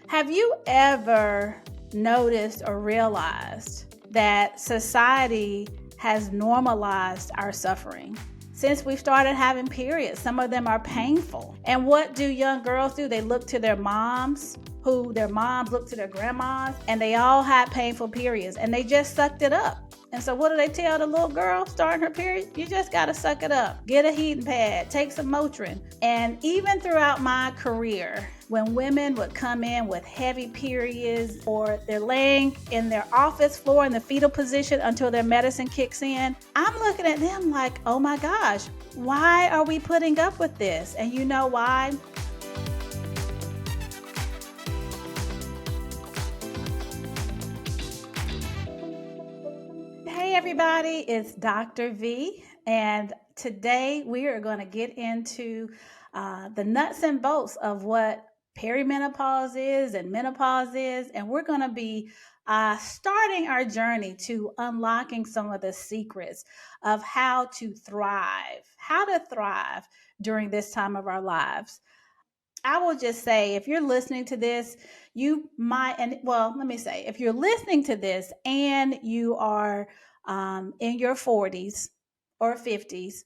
Have you ever noticed or realized that society has normalized our suffering? Since we started having periods, some of them are painful. And what do young girls do? They look to their moms, who their moms look to their grandmas, and they all had painful periods and they just sucked it up. And so what do they tell the little girl starting her period? You just got to suck it up. Get a heating pad, take some Motrin. And even throughout my career, when women would come in with heavy periods or they're laying in their office floor in the fetal position until their medicine kicks in, I'm looking at them like, oh my gosh, why are we putting up with this? And you know why? Hey everybody, it's Dr. V, and today we are going to get into the nuts and bolts of what perimenopause is and menopause is, and we're going to be starting our journey to unlocking some of the secrets of how to thrive during this time of our lives. I will just say, if you're listening to this, you might, and well, let me say, if you're listening to this and you are in your 40s or 50s,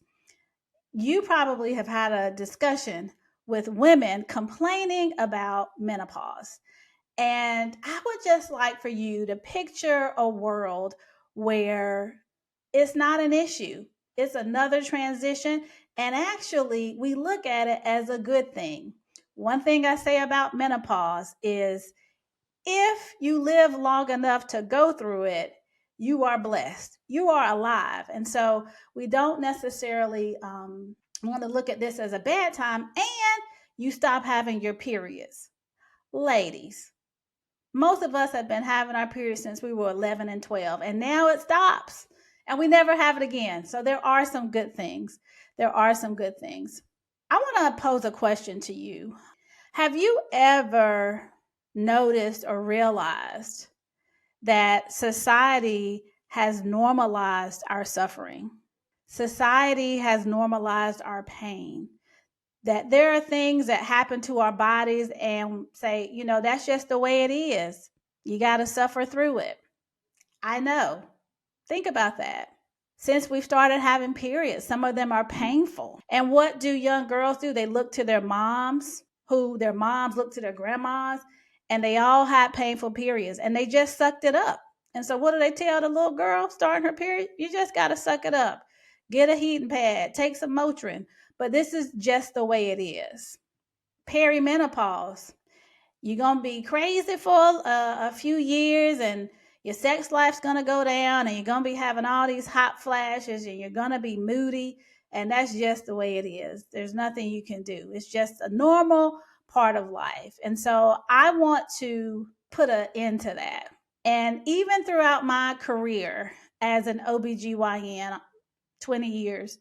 you probably have had a discussion with women complaining about menopause. And I would just like for you to picture a world where it's not an issue, it's another transition. And actually, we look at it as a good thing. One thing I say about menopause is if you live long enough to go through it, you are blessed. You are alive. And so we don't necessarily want to look at this as a bad time, and you stop having your periods. Ladies, most of us have been having our periods since we were 11 and 12, and now it stops and we never have it again. So there are some good things. There are some good things. I want to pose a question to you. Have you ever noticed or realized that society has normalized our suffering? Society has normalized our pain. That there are things that happen to our bodies and say, that's just the way it is. You got to suffer through it. I know. Think about that. Since we've started having periods, some of them are painful. And what do young girls do? They look to their moms, who their moms look to their grandmas, and they all had painful periods and they just sucked it up. And so what do they tell the little girl starting her period? You just got to suck it up. Get a heating pad, take some Motrin. But this is just the way it is. Perimenopause. You're going to be crazy for a few years, and your sex life's going to go down, and you're going to be having all these hot flashes, and you're going to be moody. And that's just the way it is. There's nothing you can do. It's just a normal part of life. And so I want to put an end to that. And even throughout my career as an OBGYN, 20 years,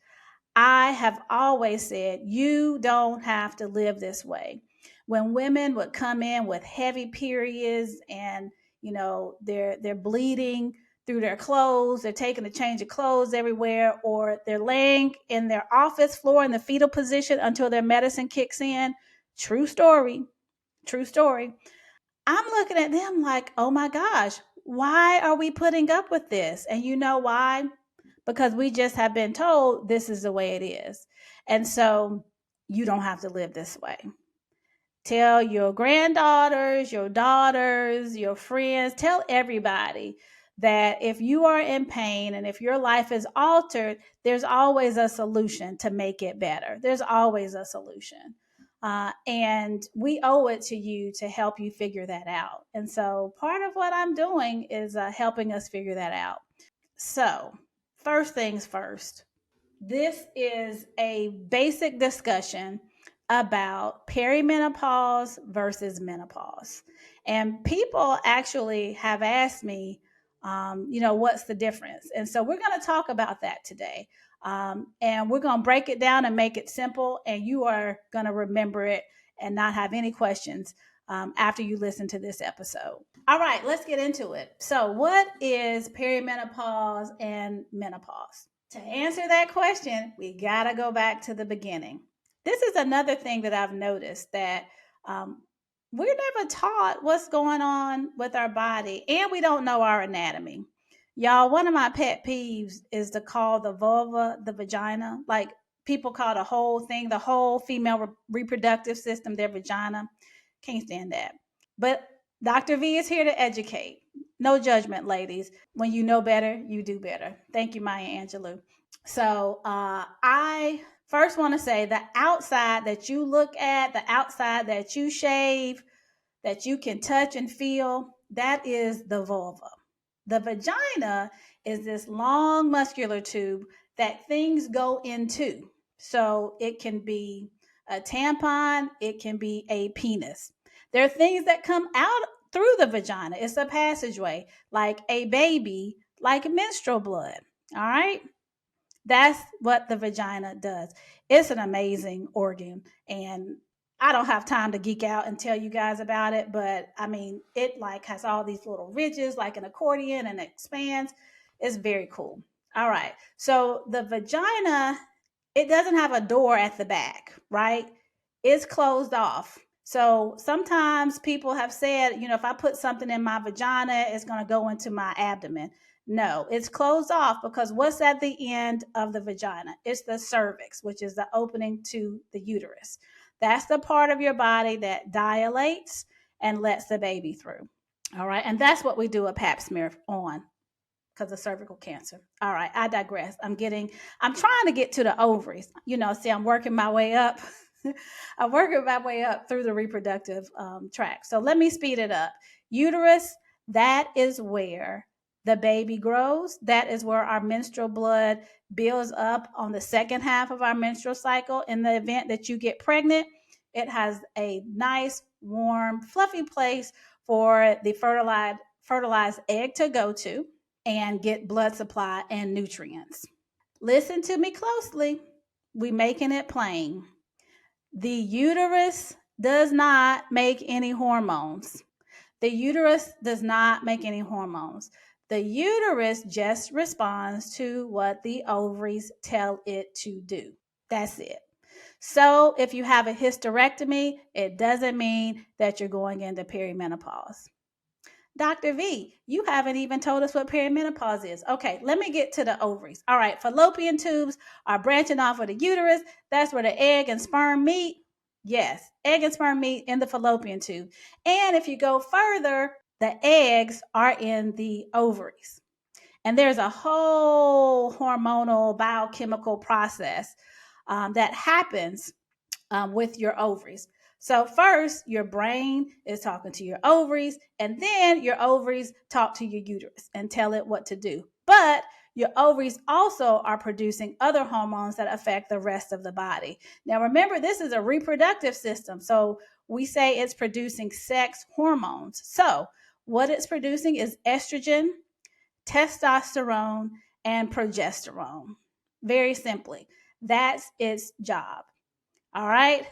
I have always said, you don't have to live this way. When women would come in with heavy periods and, they're bleeding through their clothes, they're taking a change of clothes everywhere, or they're laying in their office floor in the fetal position until their medicine kicks in. True story. True story. I'm looking at them like, oh my gosh, why are we putting up with this? And you know why? Because we just have been told this is the way it is. And so you don't have to live this way. Tell your granddaughters, your daughters, your friends, tell everybody that if you are in pain and if your life is altered, there's always a solution to make it better. There's always a solution. And we owe it to you to help you figure that out. And so part of what I'm doing is helping us figure that out. So, first things first, this is a basic discussion about perimenopause versus menopause. And people actually have asked me, what's the difference? And so we're going to talk about that today. And we're going to break it down and make it simple, and you are going to remember it and not have any questions after you listen to this episode. All right, let's get into it. So, what is perimenopause and menopause? To answer that question, we got to go back to the beginning. This is another thing that I've noticed, that we're never taught what's going on with our body, and we don't know our anatomy. Y'all, one of my pet peeves is to call the vulva the vagina. Like, people call the whole thing, the whole female reproductive system, their vagina. Can't stand that. But Dr. V is here to educate. No judgment, ladies. When you know better, you do better. Thank you, Maya Angelou. So I first want to say the outside that you look at, the outside that you shave, that you can touch and feel, that is the vulva. The vagina is this long muscular tube that things go into. So it can be a tampon, it can be a penis. There are things that come out through the vagina. It's a passageway, like a baby, like menstrual blood. All right. That's what the vagina does. It's an amazing organ. And I don't have time to geek out and tell you guys about it, but I mean, it like has all these little ridges like an accordion and it expands. It's very cool. All right. So the vagina, it doesn't have a door at the back, right? It's closed off. So sometimes people have said, if I put something in my vagina, it's going to go into my abdomen. No, it's closed off because what's at the end of the vagina? It's the cervix, which is the opening to the uterus. That's the part of your body that dilates and lets the baby through. All right. And that's what we do a pap smear on because of cervical cancer. All right. I digress. I'm trying to get to the ovaries. See, I'm working my way up. I'm working my way up through the reproductive tract. So let me speed it up. Uterus, that is where the baby grows. That is where our menstrual blood builds up on the second half of our menstrual cycle. In the event that you get pregnant, it has a nice, warm, fluffy place for the fertilized egg to go to and get blood supply and nutrients. Listen to me closely. We making it plain. The uterus does not make any hormones. The uterus does not make any hormones. The uterus just responds to what the ovaries tell it to do. That's it. So if you have a hysterectomy, it doesn't mean that you're going into perimenopause. Dr. V, you haven't even told us what perimenopause is. Okay, let me get to the ovaries. All right, fallopian tubes are branching off of the uterus. That's where the egg and sperm meet. Yes, egg and sperm meet in the fallopian tube. And if you go further, the eggs are in the ovaries. And there's a whole hormonal biochemical process that happens with your ovaries. So first, your brain is talking to your ovaries, and then your ovaries talk to your uterus and tell it what to do. But your ovaries also are producing other hormones that affect the rest of the body. Now, remember, this is a reproductive system. So we say it's producing sex hormones. So what it's producing is estrogen, testosterone, and progesterone. Very simply, that's its job. All right.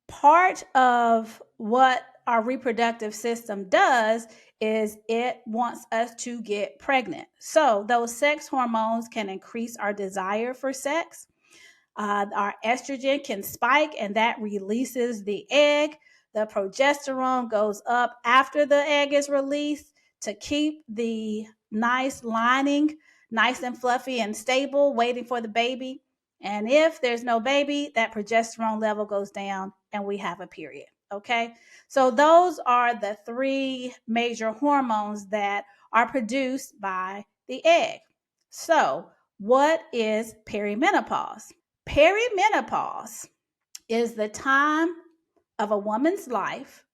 Part of what our reproductive system does is it wants us to get pregnant. So those sex hormones can increase our desire for sex. Our estrogen can spike and that releases the egg. The progesterone goes up after the egg is released to keep the nice lining nice and fluffy and stable, waiting for the baby. And if there's no baby, that progesterone level goes down and we have a period. Okay. So those are the three major hormones that are produced by the egg. So, what is perimenopause? Perimenopause is the time of a woman's life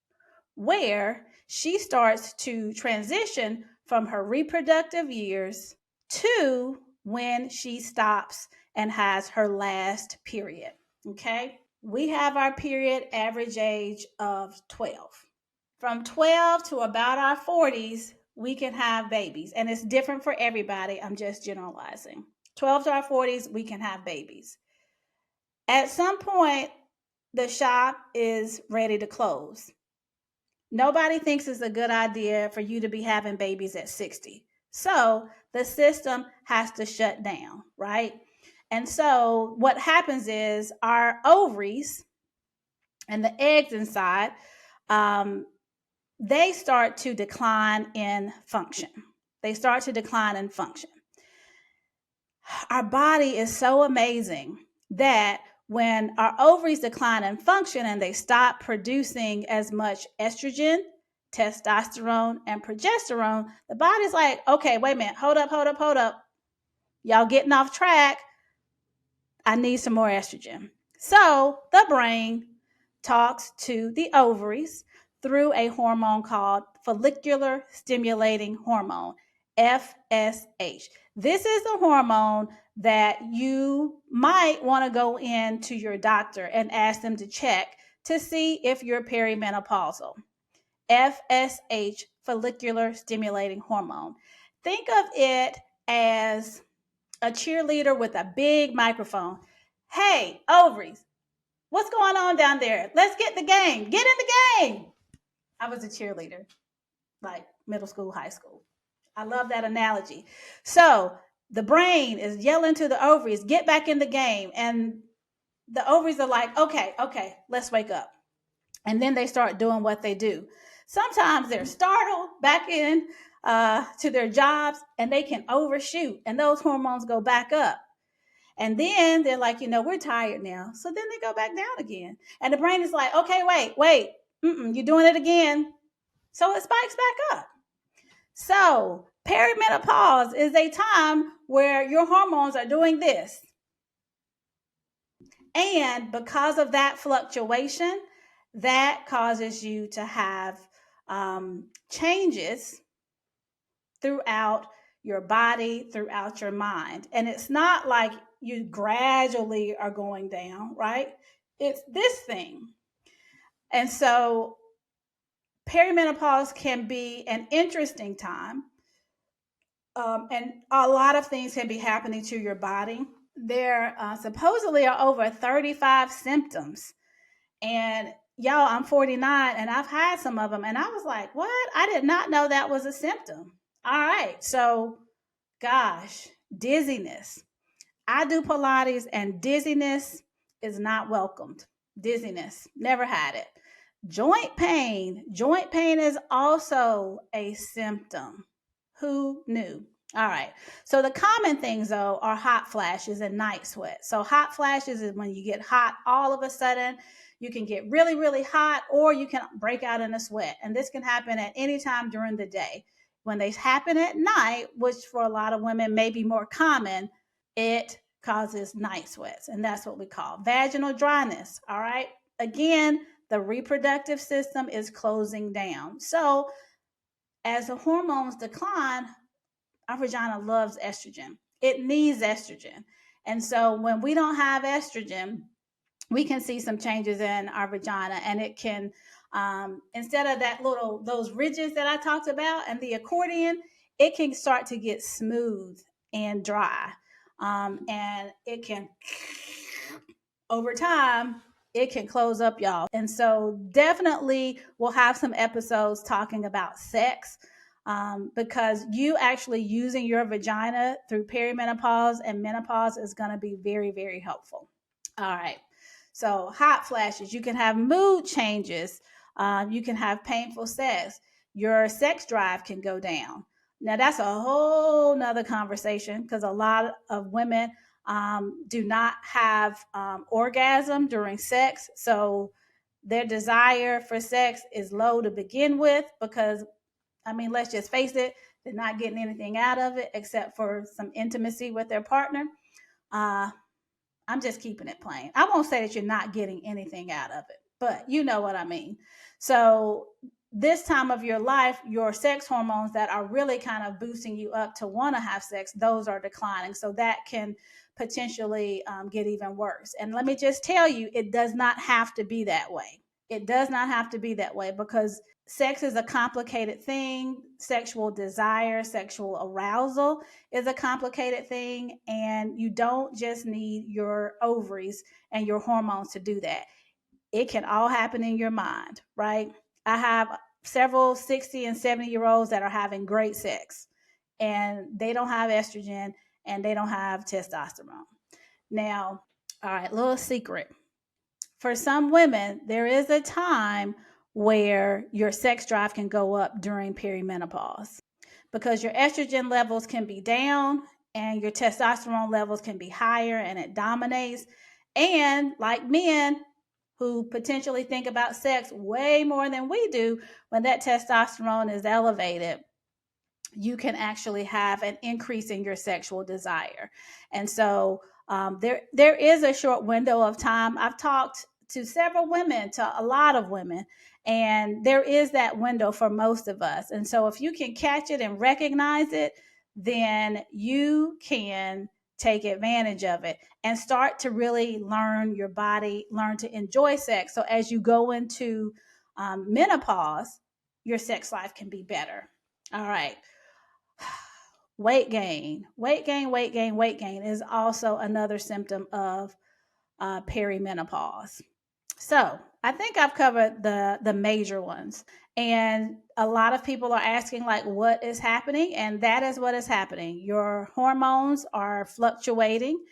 where she starts to transition from her reproductive years to when she stops and has her last period. Okay. We have our period average age of 12. From 12 to about our 40s, we can have babies. And it's different for everybody. I'm just generalizing. 12 to our 40s, we can have babies. At some point, the shop is ready to close. Nobody thinks it's a good idea for you to be having babies at 60. So the system has to shut down, right? And so what happens is our ovaries and the eggs inside they start to decline in function. They start to decline in function. Our body is so amazing that when our ovaries decline in function and they stop producing as much estrogen, testosterone, and progesterone, the body's like, okay, wait a minute, hold up. Y'all getting off track. I need some more estrogen. So the brain talks to the ovaries through a hormone called follicular stimulating hormone, FSH. This is the hormone that you might want to go in to your doctor and ask them to check to see if you're perimenopausal. FSH, follicular stimulating hormone. Think of it as a cheerleader with a big microphone. Hey, ovaries, what's going on down there? Let's get the game. Get in the game. I was a cheerleader, like middle school, high school. I love that analogy. So the brain is yelling to the ovaries, get back in the game. And the ovaries are like, okay, let's wake up. And then they start doing what they do. Sometimes they're startled back in to their jobs and they can overshoot and those hormones go back up. And then they're like, we're tired now. So then they go back down again. And the brain is like, okay, wait, you're doing it again. So it spikes back up. So perimenopause is a time where your hormones are doing this. And because of that fluctuation, that causes you to have changes throughout your body, throughout your mind. And it's not like you gradually are going down, right? It's this thing. And so perimenopause can be an interesting time. And a lot of things can be happening to your body. There supposedly are over 35 symptoms. And y'all, I'm 49 and I've had some of them. And I was like, what? I did not know that was a symptom. All right. So, gosh, dizziness. I do Pilates and dizziness is not welcomed. Dizziness, never had it. Joint pain. Joint pain is also a symptom. Who knew? All right. So the common things though are hot flashes and night sweats. So hot flashes is when you get hot all of a sudden. You can get really, really hot or you can break out in a sweat. And this can happen at any time during the day. When they happen at night, which for a lot of women may be more common, it causes night sweats. And that's what we call vaginal dryness. All right. Again, the reproductive system is closing down. So as the hormones decline, our vagina loves estrogen. It needs estrogen. And so when we don't have estrogen, we can see some changes in our vagina, and it can, instead of those ridges that I talked about and the accordion, it can start to get smooth and dry. And it can, over time, it can close up, y'all. And so definitely we'll have some episodes talking about sex, because you actually using your vagina through perimenopause and menopause is going to be very, very helpful. All right. So hot flashes, you can have mood changes. You can have painful sex. Your sex drive can go down. Now that's a whole nother conversation because a lot of women do not have orgasm during sex. So their desire for sex is low to begin with because, let's just face it, they're not getting anything out of it except for some intimacy with their partner. I'm just keeping it plain. I won't say that you're not getting anything out of it, but you know what I mean. So this time of your life, your sex hormones that are really kind of boosting you up to want to have sex, those are declining. So that can potentially get even worse. And let me just tell you, it does not have to be that way. It does not have to be that way because sex is a complicated thing. Sexual desire, sexual arousal is a complicated thing. And you don't just need your ovaries and your hormones to do that. It can all happen in your mind, right? I have several 60 and 70-year-olds that are having great sex and they don't have estrogen and they don't have testosterone. Now, all right, little secret. For some women, there is a time where your sex drive can go up during perimenopause because your estrogen levels can be down and your testosterone levels can be higher and it dominates. And like men who potentially think about sex way more than we do, when that testosterone is elevated, you can actually have an increase in your sexual desire. And so there is a short window of time. I've talked to several women, to a lot of women, and there is that window for most of us. And so if you can catch it and recognize it, then you can take advantage of it and start to really learn your body, learn to enjoy sex. So as you go into menopause, your sex life can be better. All right. Weight gain, weight gain is also another symptom of perimenopause. So I think I've covered the major ones. And a lot of people are asking, like, what is happening? And that is what is happening. Your hormones are fluctuating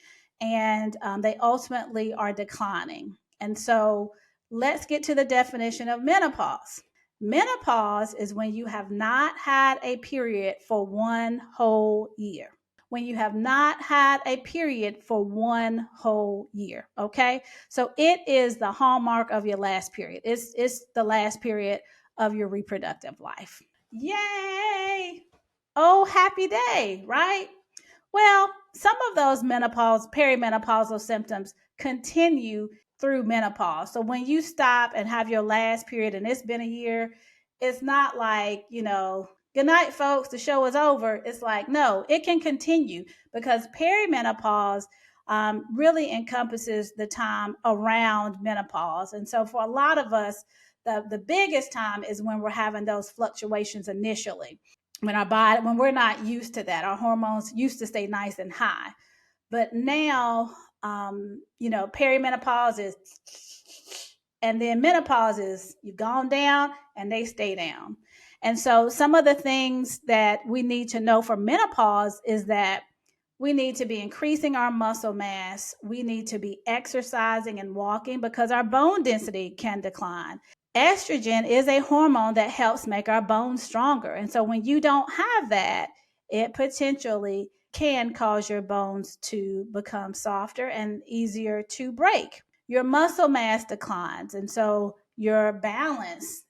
and they ultimately are declining. And so let's get to the definition of menopause. Menopause is when you have not had a period for one whole year. When you have not had a period for one whole year. Okay. So it is the hallmark of your last period. It's the last period of your reproductive life. Yay. Oh, happy day, right? Well, some of those perimenopausal symptoms continue through menopause. So when you stop and have your last period and it's been a year, it's not like, good night, folks, the show is over. It's like, no, it can continue because perimenopause really encompasses the time around menopause. And so for a lot of us, the biggest time is when we're having those fluctuations initially when we're not used to that. Our hormones used to stay nice and high, but now perimenopause is, and then menopause is, you've gone down and they stay down. And so some of the things that we need to know for menopause is that we need to be increasing our muscle mass. We need to be exercising and walking because our bone density can decline. Estrogen is a hormone that helps make our bones stronger. And so when you don't have that, it potentially can cause your bones to become softer and easier to break. Your muscle mass declines. And so your balance,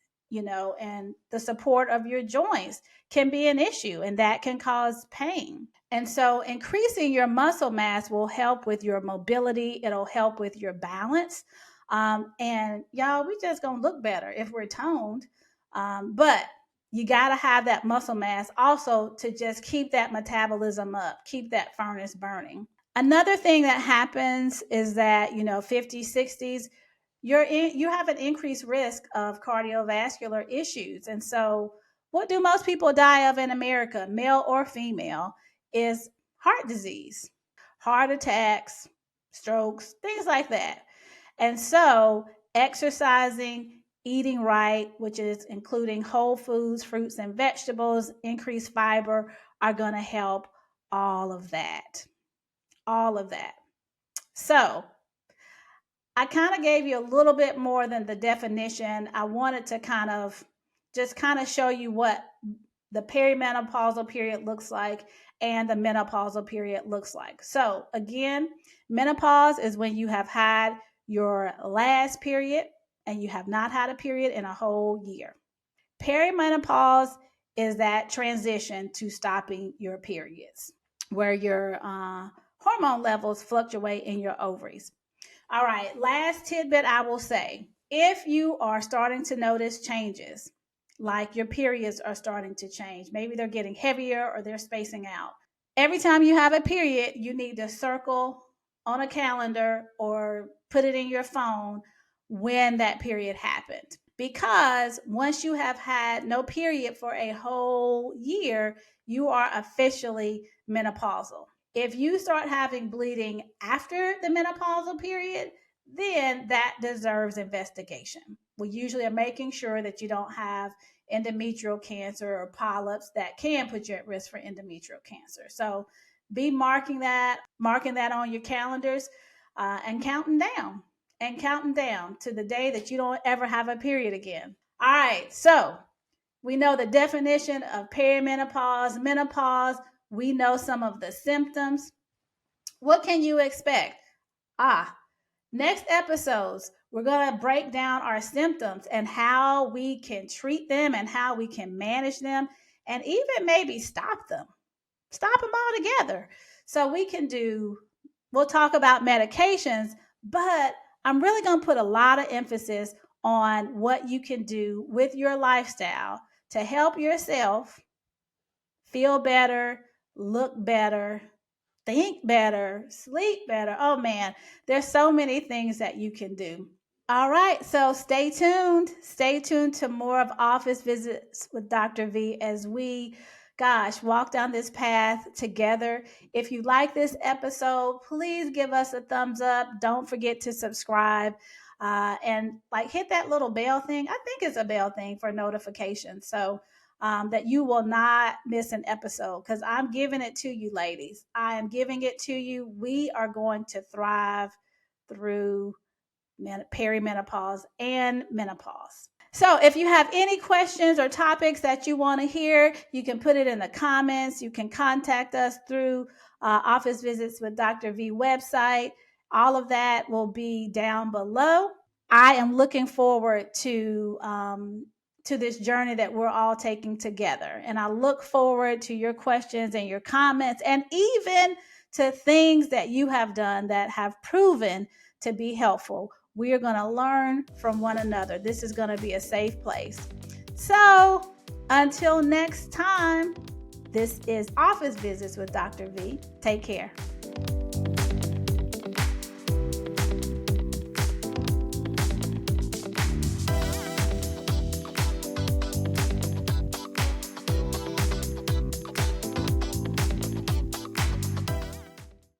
and the support of your joints can be an issue, and that can cause pain. And so increasing your muscle mass will help with your mobility. It'll help with your balance. And y'all, we just gonna look better if we're toned. But you gotta have that muscle mass also to just keep that metabolism up, keep that furnace burning. Another thing that happens is that, 50s, 60s, you have an increased risk of cardiovascular issues. And so what do most people die of in America, male or female, is heart disease, heart attacks, strokes, things like that. And so exercising, eating right, which is including whole foods, fruits and vegetables, increased fiber, are going to help all of that. All of that. So I kind of gave you a little bit more than the definition. I wanted to kind of show you what the perimenopausal period looks like and the menopausal period looks like. So again, menopause is when you have had your last period and you have not had a period in a whole year. Perimenopause is that transition to stopping your periods, where your hormone levels fluctuate in your ovaries. All right, last tidbit I will say, if you are starting to notice changes, like your periods are starting to change, maybe they're getting heavier or they're spacing out. Every time you have a period, you need to circle on a calendar or put it in your phone when that period happened. Because once you have had no period for a whole year, you are officially menopausal. If you start having bleeding after the menopausal period, then that deserves investigation. We usually are making sure that you don't have endometrial cancer or polyps that can put you at risk for endometrial cancer. So be marking that on your calendars and counting down to the day that you don't ever have a period again. All right, so we know the definition of perimenopause, menopause. We know some of the symptoms. What can you expect? Next episodes, we're going to break down our symptoms and how we can treat them and how we can manage them and even maybe stop them all together. So we'll talk about medications, but I'm really going to put a lot of emphasis on what you can do with your lifestyle to help yourself feel better, look better, think better, sleep better. Oh man, there's so many things that you can do. All right, so stay tuned. Stay tuned to more of Office Visits with Dr. V as we, walk down this path together. If you like this episode, please give us a thumbs up. Don't forget to subscribe and hit that little bell thing. I think it's a bell thing for notifications. So that you will not miss an episode because I'm giving it to you, ladies. I am giving it to you. We are going to thrive through perimenopause and menopause. So if you have any questions or topics that you want to hear, you can put it in the comments. You can contact us through Office Visits with Dr. V website. All of that will be down below. I am looking forward to this journey that we're all taking together. And I look forward to your questions and your comments and even to things that you have done that have proven to be helpful. We are going to learn from one another. This is going to be a safe place. So until next time, this is Office Visits with Dr. V. Take care.